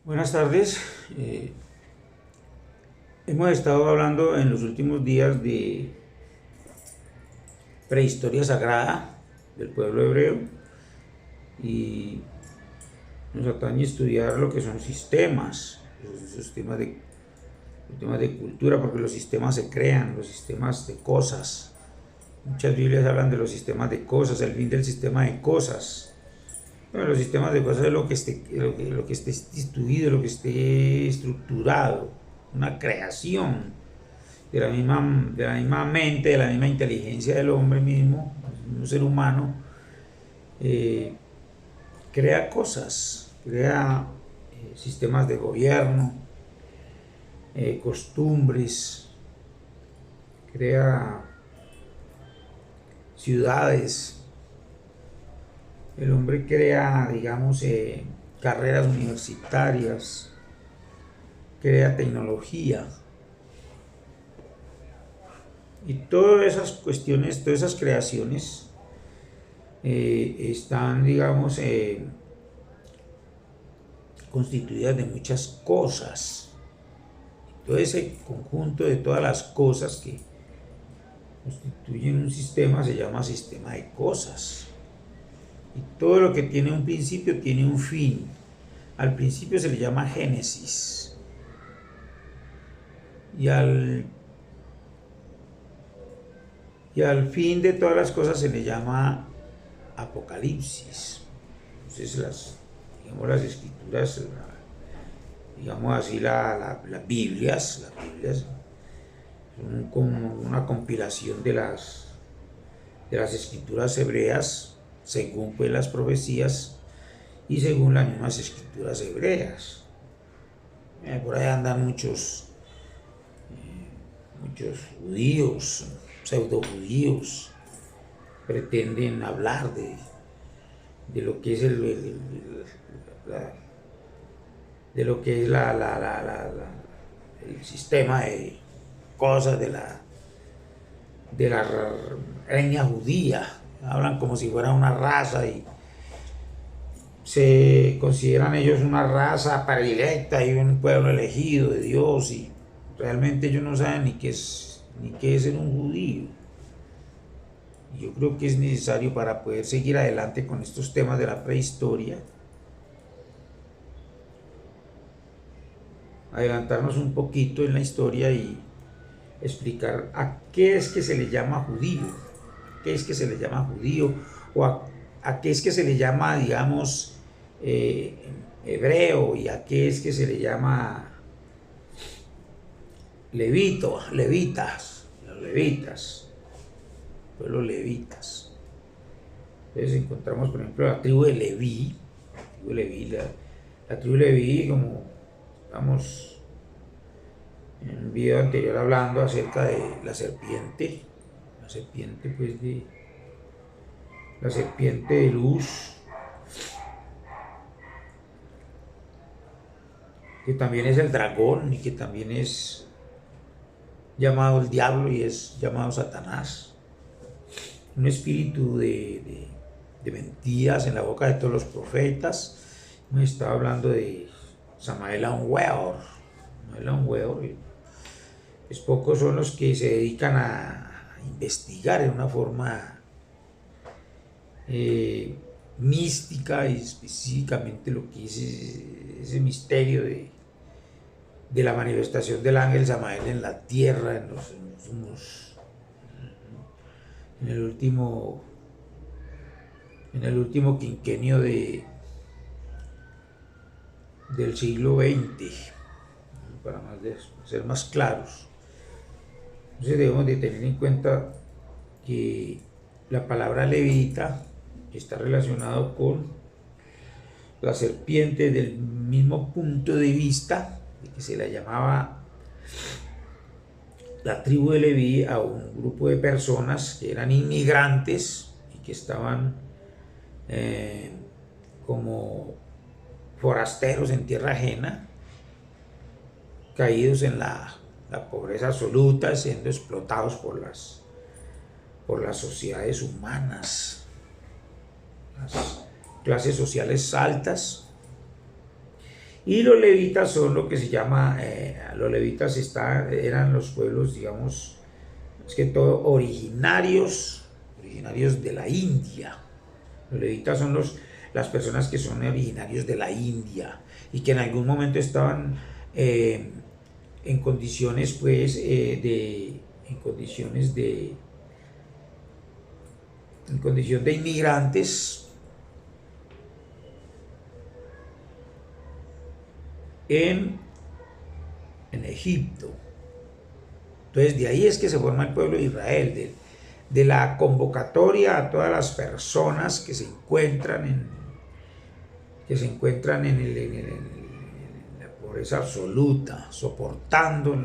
Buenas tardes. Hemos estado hablando en los últimos días de prehistoria sagrada del pueblo hebreo y nos atañe estudiar lo que son sistemas, esos temas de cultura, porque los sistemas se crean, los sistemas de cosas. Muchas Biblias hablan de los sistemas de cosas, el fin del sistema de cosas. Bueno, los sistemas de cosas es lo que esté instituido, lo que esté estructurado, una creación de la misma mente, de la misma inteligencia del hombre mismo, un ser humano, eh, crea cosas, crea sistemas de gobierno, costumbres, crea ciudades. El hombre crea, digamos, carreras universitarias, crea tecnología. Y todas esas cuestiones, todas esas creaciones están, digamos, constituidas de muchas cosas. Todo ese conjunto de todas las cosas que constituyen un sistema se llama sistema de cosas. Y todo lo que tiene un principio tiene un fin. Al principio se le llama Génesis. Y al fin de todas las cosas se le llama Apocalipsis. Entonces digamos, las escrituras, digamos así, las Biblias son como una compilación de las escrituras hebreas, según pues las profecías y según las mismas escrituras hebreas. Por ahí andan muchos judíos, pseudo judíos, pretenden hablar de lo que es de lo que es el sistema de cosas de la etnia judía. Hablan como si fuera una raza y se consideran ellos una raza predilecta y un pueblo elegido de Dios, y realmente ellos no saben ni qué es ser un judío. Y yo creo que es necesario, para poder seguir adelante con estos temas de la prehistoria, adelantarnos un poquito en la historia y explicar a qué es que se le llama judío, a qué es que se le llama judío, o a qué es que se le llama, digamos, hebreo, y a qué es que se le llama levitas, los levitas. Entonces encontramos, por ejemplo, la tribu de Leví, la tribu de Leví, como estamos en un video anterior hablando acerca de la serpiente pues la serpiente de luz, que también es el dragón y que también es llamado el diablo y es llamado Satanás, un espíritu de mentiras en la boca de todos los profetas. Me estaba hablando de Samael Weor. Es pocos son los que se dedican a investigar en una forma mística, y específicamente lo que es ese misterio de la manifestación del ángel Samael en la tierra en el último quinquenio del siglo XX, para ser más claros. Entonces debemos de tener en cuenta que la palabra levita está relacionado con la serpiente, del mismo punto de vista de que se la llamaba la tribu de Leví a un grupo de personas que eran inmigrantes y que estaban como forasteros en tierra ajena, caídos en la pobreza absoluta, siendo explotados por las sociedades humanas, las clases sociales altas, Y los levitas son lo que se llama, los levitas eran los pueblos, digamos, es que todo originarios de la India. Los levitas son las personas que son originarios de la India y que en algún momento estaban en condiciones, pues, en condición de inmigrantes en Egipto. Entonces de ahí es que se forma el pueblo de Israel, de la convocatoria a todas las personas que se encuentran en la pobreza absoluta, soportando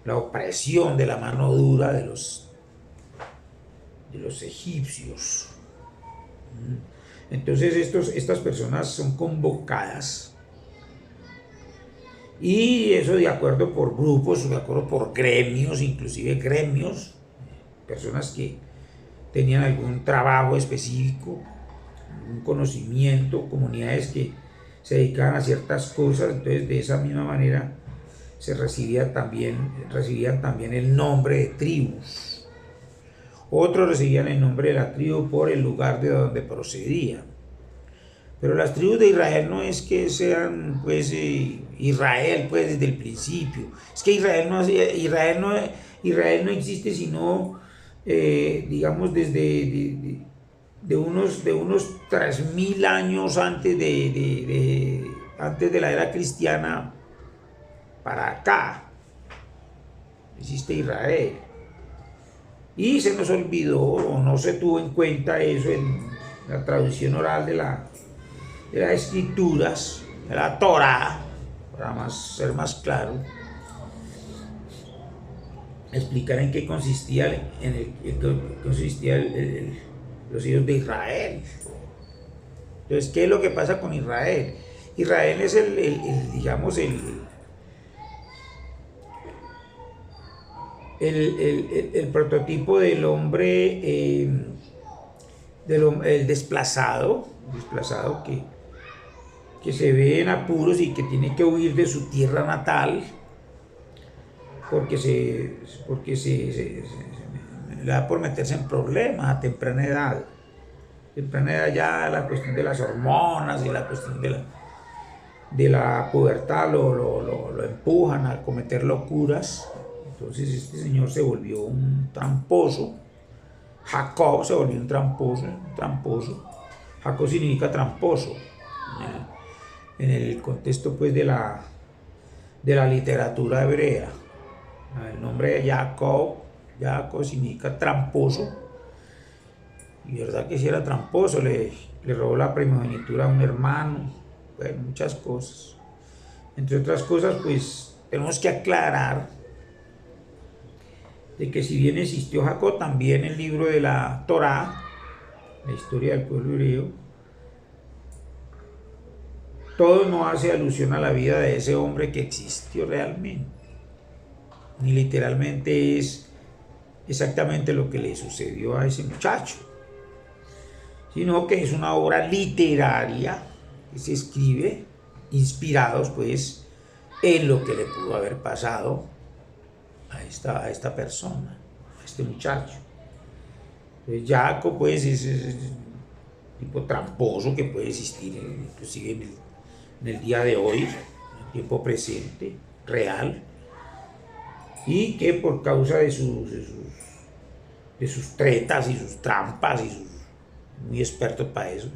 la opresión de la mano dura de los egipcios. Entonces estas personas son convocadas, y eso de acuerdo por grupos, de acuerdo por gremios, inclusive gremios, personas que tenían algún trabajo específico, un conocimiento, comunidades que se dedicaban a ciertas cosas. Entonces de esa misma manera recibían también el nombre de tribus. Otros recibían el nombre de la tribu por el lugar de donde procedían. Pero las tribus de Israel no es que sean, pues, Israel, pues, desde el principio. Es que Israel no existe sino, digamos, desde de unos 3000 años antes de la era cristiana para acá. Existe Israel. Y se nos olvidó, o no se tuvo en cuenta eso en la traducción oral de las escrituras, de la Torá, para ser más claro, explicar en qué consistía los hijos de Israel. Entonces, ¿qué es lo que pasa con Israel? Israel es digamos, el prototipo del hombre, el desplazado que se ve en apuros y que tiene que huir de su tierra natal porque le da por meterse en problemas a temprana edad. Ya la cuestión de las hormonas y la cuestión de la pubertad lo empujan a cometer locuras. Entonces este señor se volvió un tramposo. Jacob se volvió un tramposo. Jacob significa tramposo en el contexto, pues, de la literatura hebrea. El nombre de Jacob significa tramposo, y verdad que si era tramposo, le robó la primogenitura a un hermano, bueno, muchas cosas. Entre otras cosas, pues tenemos que aclarar de que si bien existió Jacob, también el libro de la Torá, la historia del pueblo hebreo, todo no hace alusión a la vida de ese hombre que existió realmente, ni literalmente es exactamente lo que le sucedió a ese muchacho, sino que es una obra literaria que se escribe inspirados, pues, en lo que le pudo haber pasado a esta persona, a este muchacho. Entonces, Jacob, pues, es tipo tramposo que puede existir inclusive en el día de hoy, en el tiempo presente, real, y que por causa de sus tretas y sus trampas, muy expertos para eso,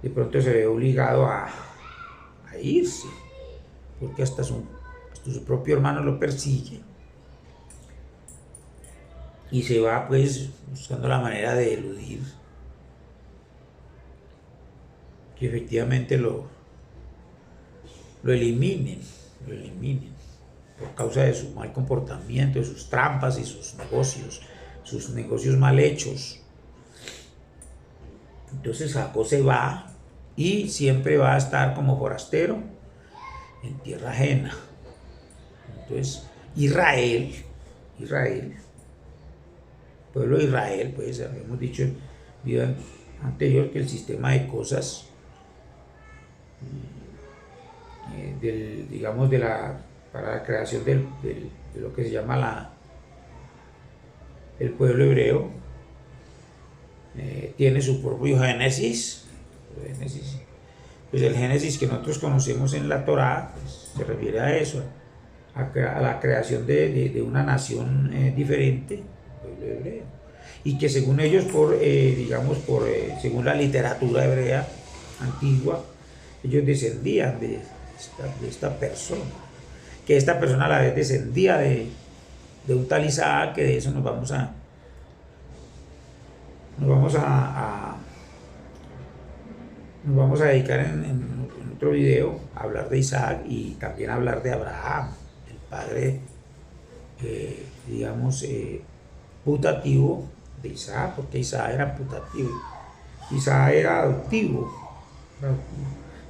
de pronto se ve obligado a irse, porque hasta su propio hermano lo persigue, y se va, pues, buscando la manera de eludir que efectivamente lo eliminen por causa de su mal comportamiento, de sus trampas y sus negocios mal hechos. Entonces Jacob se va y siempre va a estar como forastero en tierra ajena. Entonces Israel, pueblo de Israel, pues habíamos dicho en vida anterior que el sistema de cosas digamos, para la creación de lo que se llama el pueblo hebreo. Tiene su propio Génesis. Pues el Génesis que nosotros conocemos en la Torá, pues, se refiere a eso, a la creación de una nación diferente, el pueblo hebreo. Y que según ellos, según la literatura hebrea antigua, ellos descendían de esta persona. Que esta persona a la vez descendía de un tal Isaac, que de eso nos vamos a dedicar en otro video a hablar de Isaac y también a hablar de Abraham, el padre, putativo de Isaac, porque Isaac era putativo, Isaac era adoptivo,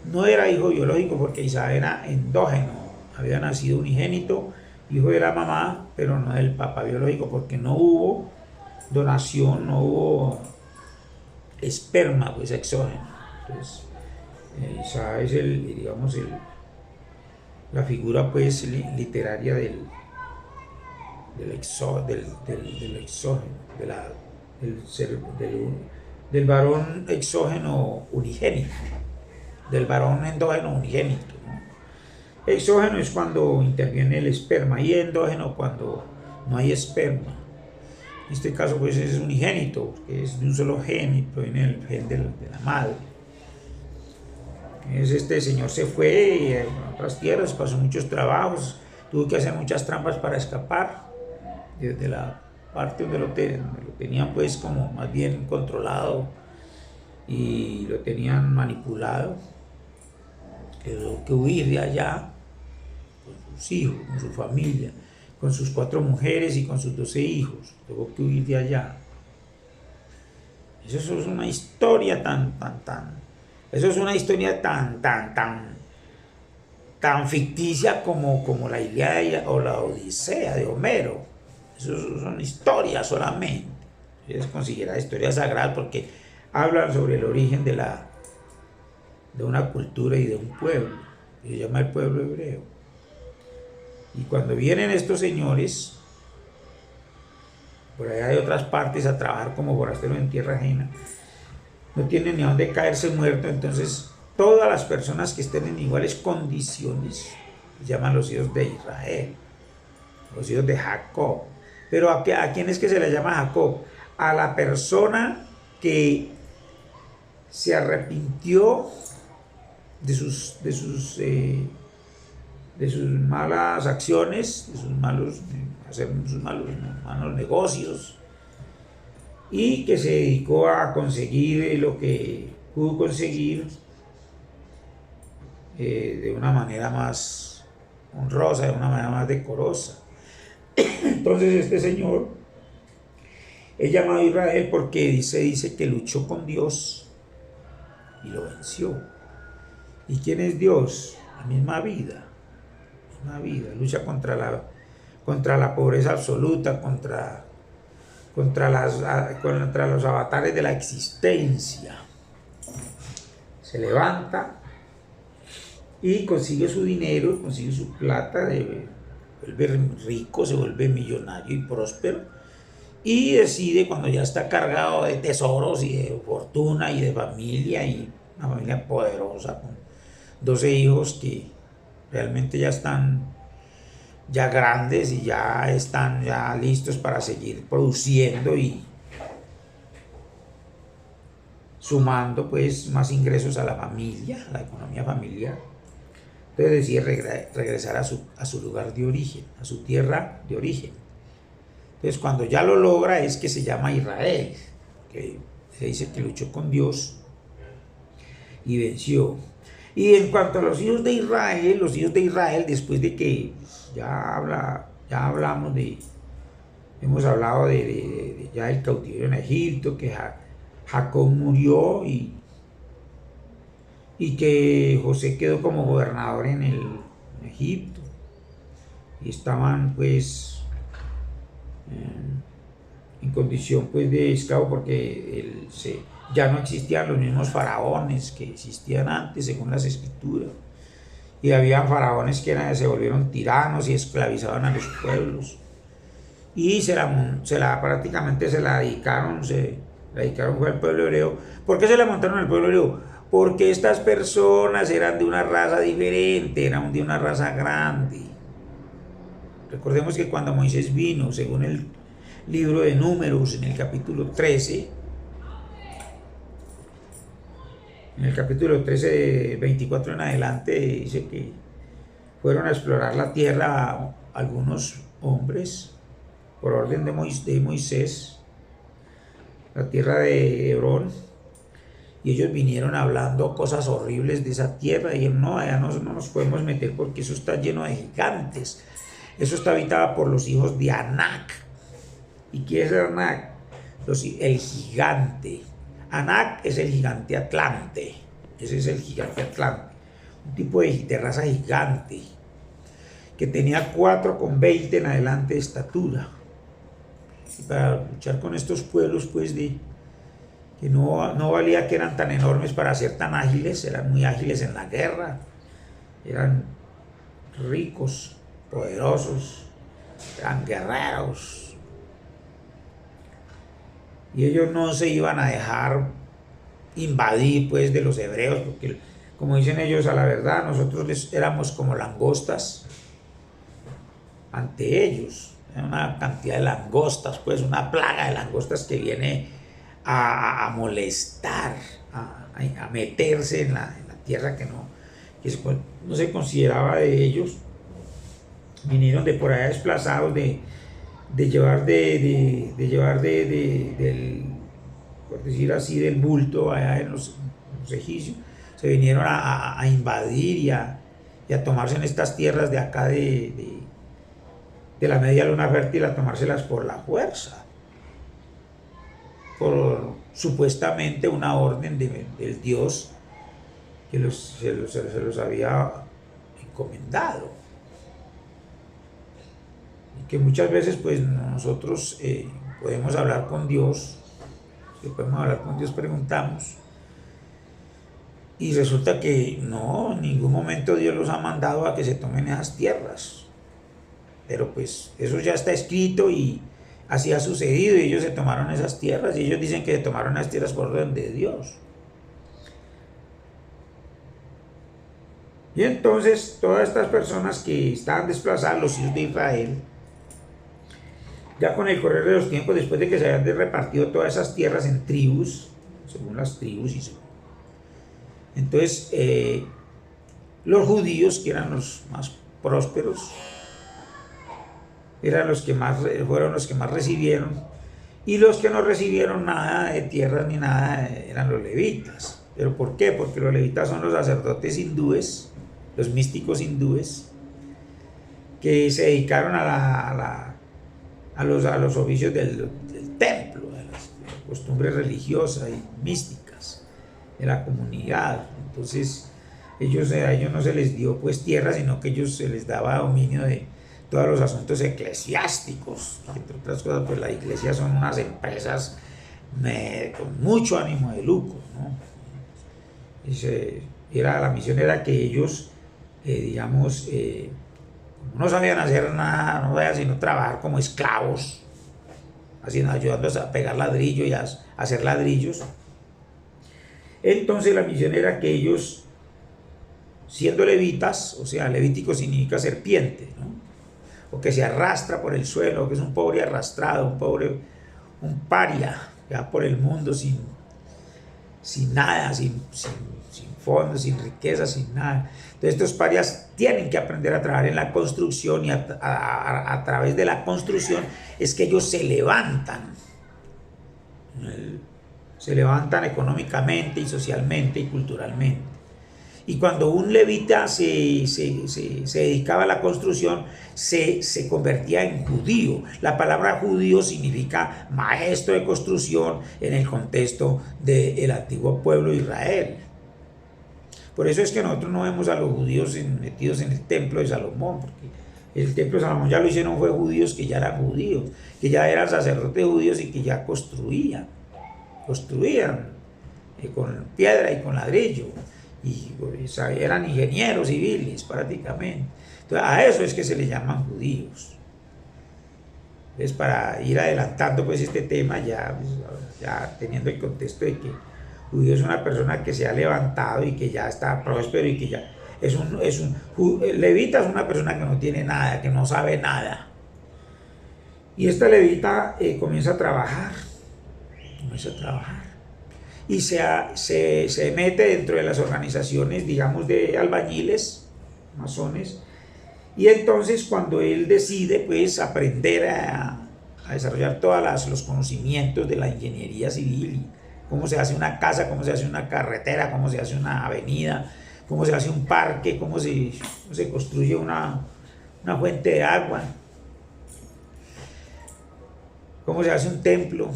no era hijo biológico porque Isaac era endógeno, había nacido unigénito, hijo de la mamá, pero no del papá biológico, porque no hubo donación, no hubo esperma pues exógeno. Entonces Isaac es la figura pues literaria del exógeno, del varón exógeno unigénito, del varón endógeno unigénito, ¿no? Exógeno es cuando interviene el esperma y endógeno cuando no hay esperma. En este caso pues es unigénito, que es de un solo gen, proviene del gen de la madre. Este señor se fue a otras tierras, pasó muchos trabajos, tuvo que hacer muchas trampas para escapar desde la parte donde lo tenían pues como más bien controlado y lo tenían manipulado. Tuvo que huir de allá con sus hijos, con su familia, con sus 4 mujeres y con sus 12 hijos. Tuvo que huir de allá. Eso es una historia eso es una historia tan ficticia como la Ilíada o la Odisea de Homero. Eso son historias solamente. Es considerada historia sagrada porque hablan sobre el origen de una cultura y de un pueblo, que se llama el pueblo hebreo. Y cuando vienen estos señores, por allá de otras partes, a trabajar como forasteros en tierra ajena, no tienen ni a dónde caerse muerto, entonces todas las personas que estén en iguales condiciones se llaman los hijos de Israel, los hijos de Jacob. Pero ¿a quién es que se le llama Jacob? A la persona que se arrepintió de sus malas acciones, de sus malos negocios, y que se dedicó a conseguir lo que pudo conseguir de una manera más honrosa, de una manera más decorosa. Entonces este señor es llamado Israel porque dice que luchó con Dios y lo venció. ¿Y quién es Dios? La misma vida. Lucha contra la pobreza absoluta, contra los avatares de la existencia. Se levanta y consigue su dinero, consigue su plata, se vuelve rico, se vuelve millonario y próspero, y decide, cuando ya está cargado de tesoros y de fortuna y de familia, y una familia poderosa con 12 hijos que realmente ya están ya grandes y ya están ya listos para seguir produciendo y sumando pues más ingresos a la familia, a la economía familiar. Entonces decide regresar a su lugar de origen, a su tierra de origen. Entonces cuando ya lo logra es que se llama Israel, que se dice que luchó con Dios y venció. Y en cuanto a los hijos de Israel, después de que hemos hablado de ya el cautiverio en Egipto, que Jacob murió y que José quedó como gobernador en Egipto, y estaban pues en condición pues de esclavo, porque ya no existían los mismos faraones que existían antes, según las escrituras. Y habían faraones que se volvieron tiranos y esclavizaban a los pueblos. Y prácticamente se la dedicaron fue al pueblo hebreo. ¿Por qué se la montaron al pueblo hebreo? Porque estas personas eran de una raza diferente, eran de una raza grande. Recordemos que cuando Moisés vino, según el libro de Números, en el capítulo 13, de 24 en adelante, dice que fueron a explorar la tierra algunos hombres, por orden de Moisés, la tierra de Hebrón, y ellos vinieron hablando cosas horribles de esa tierra, y no, allá no nos podemos meter porque eso está lleno de gigantes, eso está habitado por los hijos de Anac. ¿Y quién es Anac? El gigante. Anac es el gigante Atlante, ese es el gigante Atlante, un tipo de raza gigante, que tenía 4,20 en adelante de estatura. Y para luchar con estos pueblos, pues, que no valía que eran tan enormes para ser tan ágiles, eran muy ágiles en la guerra, eran ricos, poderosos, eran guerreros. Y ellos no se iban a dejar invadir, pues, de los hebreos, porque, como dicen ellos, a la verdad, nosotros éramos como langostas ante ellos. Una cantidad de langostas, pues una plaga de langostas que viene a molestar, a meterse en la tierra que no se consideraba de ellos. Vinieron de por allá desplazados de llevar por decir así, del bulto allá en los egipcios. Se vinieron a invadir y a tomarse en estas tierras de acá de la media luna fértil, a tomárselas por la fuerza, por supuestamente una orden del Dios que se los había encomendado. Y que muchas veces, pues, nosotros podemos hablar con Dios, preguntamos, y resulta que no, en ningún momento Dios los ha mandado a que se tomen esas tierras. Pero pues eso ya está escrito y así ha sucedido, y ellos se tomaron esas tierras, y ellos dicen que se tomaron las tierras por orden de Dios. Y entonces todas estas personas que estaban desplazadas, los hijos de Israel, ya con el correr de los tiempos, después de que se habían repartido todas esas tierras en tribus, según las tribus, entonces los judíos, que eran los más prósperos, fueron los que más recibieron, y los que no recibieron nada de tierras ni nada eran los levitas. ¿Pero por qué? Porque los levitas son los sacerdotes hindúes, los místicos hindúes, que se dedicaron a los oficios del templo, a las costumbres religiosas y místicas de la comunidad. Entonces a ellos no se les dio pues tierra, sino que ellos se les daba dominio de todos los asuntos eclesiásticos. Entre otras cosas, pues la iglesia son unas empresas con mucho ánimo de lucro, ¿no? La misión era que ellos, como no sabían hacer nada, no sabían sino trabajar como esclavos, ayudándolos a pegar ladrillo y a hacer ladrillos. Entonces la misión era que ellos, siendo levitas, o sea, levítico significa serpiente, ¿no? O que se arrastra por el suelo, o que es un pobre arrastrado, un paria, que va por el mundo sin nada, sin fondos, sin riqueza, sin nada. Entonces estos parias tienen que aprender a trabajar en la construcción, y a través de la construcción es que ellos se levantan económicamente y socialmente y culturalmente. Y cuando un levita se dedicaba a la construcción, se convertía en judío. La palabra judío significa maestro de construcción en el contexto del antiguo pueblo de Israel. Por eso es que nosotros no vemos a los judíos metidos en el templo de Salomón, porque el templo de Salomón ya lo hicieron fue judíos que ya eran judíos, que ya eran sacerdotes judíos y que ya construían. con piedra y con ladrillo, y pues, eran ingenieros civiles prácticamente. Entonces, a eso es que se le llaman judíos. Es para ir adelantando pues este tema, ya, pues, ya teniendo el contexto de que judío es una persona que se ha levantado y que ya está próspero y que ya levita es una persona que no tiene nada, que no sabe nada. Y esta levita comienza a trabajar y se mete dentro de las organizaciones, digamos, de albañiles, masones. Y entonces cuando él decide pues aprender a desarrollar todos los conocimientos de la ingeniería civil, cómo se hace una casa, cómo se hace una carretera, cómo se hace una avenida, cómo se hace un parque, cómo se construye una fuente de agua, cómo se hace un templo.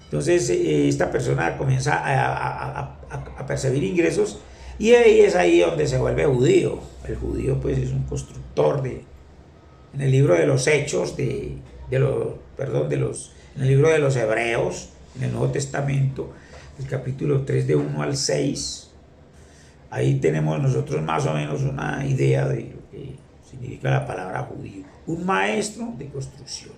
Entonces esta persona comienza a percibir ingresos, y ahí es ahí donde se vuelve judío. El judío pues es un constructor en el libro de los Hechos, en el libro de los Hebreos, en el Nuevo Testamento, el capítulo 3 de 1 al 6, ahí tenemos nosotros más o menos una idea de lo que significa la palabra judío. Un maestro de construcción.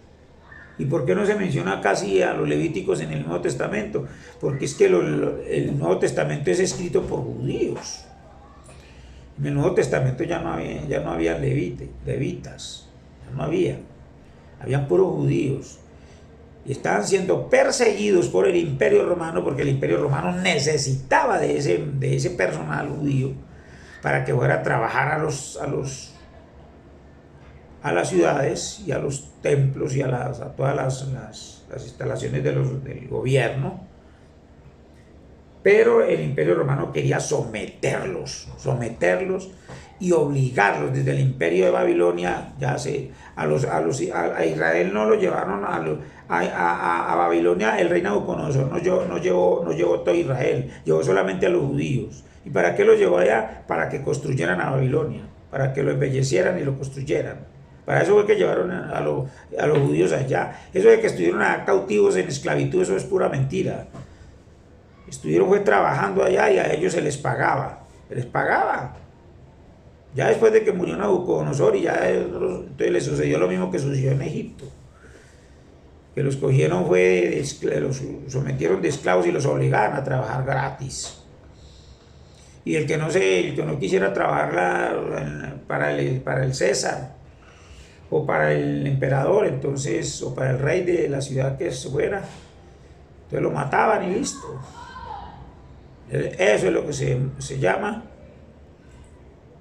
¿Y por qué no se menciona casi a los levíticos en el Nuevo Testamento? Porque es que el Nuevo Testamento es escrito por judíos. En el Nuevo Testamento ya no había levitas, ya no habían puros judíos. Y estaban siendo perseguidos por el Imperio Romano, porque el Imperio Romano necesitaba de ese personal judío para que fuera a trabajar a las ciudades y a los templos y a todas las instalaciones del gobierno. Pero el Imperio Romano quería someterlos y obligarlos. Desde el Imperio de Babilonia, a Israel no lo llevaron a Babilonia. El rey Nabucodonosor no llevó todo Israel, llevó solamente a los judíos. ¿Y para qué los llevó allá? Para que construyeran a Babilonia, para que lo embellecieran y lo construyeran. Para eso fue que llevaron a los judíos allá. Eso de que estuvieron cautivos en esclavitud, eso es pura mentira. Fue trabajando allá y a ellos se les pagaba. Ya después de que murió Nabucodonosor, y ya entonces les sucedió lo mismo que sucedió en Egipto. Que los cogieron, los sometieron de esclavos y los obligaban a trabajar gratis. Y el que no quisiera trabajar para el César, o para el emperador, entonces, o para el rey de la ciudad que fuera, entonces lo mataban y listo. Eso es lo que se llama,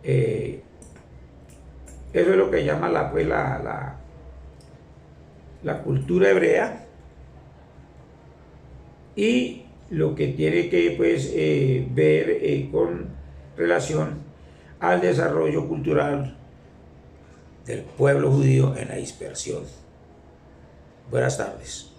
eso es lo que llama la cultura hebrea, y lo que tiene que pues ver con relación al desarrollo cultural del pueblo judío en la dispersión. Buenas tardes.